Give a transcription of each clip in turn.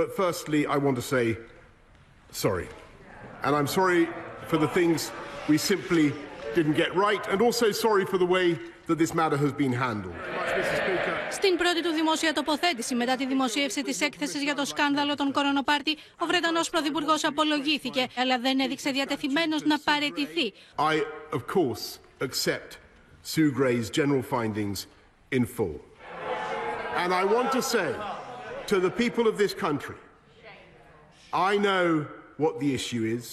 But firstly, I want to say sorry. And I'm sorry for the things we simply didn't get right, and also sorry for the way that this matter has been handled. Στην πρώτη του δημόσια τοποθέτηση μετά τη δημοσίευση της έκθεσης για το σκάνδαλο των κορονοπάρτι, ο Βρετανός Πρωθυπουργός απολογήθηκε, αλλά δεν έδειξε διατεθειμένος να παραιτηθεί. I, of course, accept Sue Gray's general findings in full. And I want to say to the people of this country, I know what the issue is.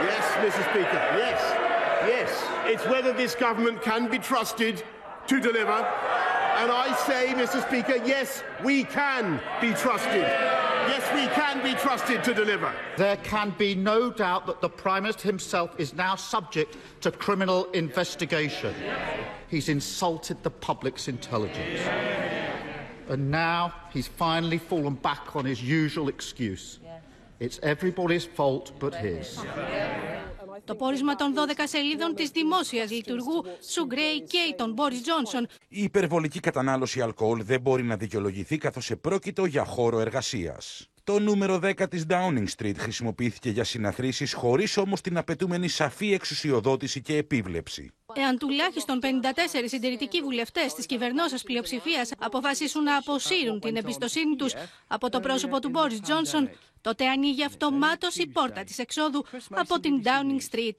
Yes, Mr. Speaker, yes, yes. It's whether this government can be trusted to deliver. And I say, Mr. Speaker, yes, we can be trusted. Yes, we can be trusted to deliver. There can be no doubt that the Prime Minister himself is now subject to criminal investigation. He's insulted the public's intelligence. And now he's finally fallen back on his usual excuse. It's everybody's fault but his. Το πόρισμα των 12 σελίδων της δημόσιας λειτουργού Sue Gray και τον Boris Johnson. Η υπερβολική κατανάλωση αλκοόλ δεν μπορεί να δικαιολογηθεί καθώς επρόκειτο για χώρο εργασίας. Το νούμερο 10 της Downing Street χρησιμοποιήθηκε για συναθρήσεις χωρίς όμως την απαιτούμενη σαφή εξουσιοδότηση και επίβλεψη. Εάν τουλάχιστον 54 συντηρητικοί βουλευτές της κυβερνώσας πλειοψηφίας αποφασίσουν να αποσύρουν την εμπιστοσύνη τους από το πρόσωπο του Boris Johnson, τότε ανοίγει αυτομάτως η πόρτα της εξόδου από την Downing Street.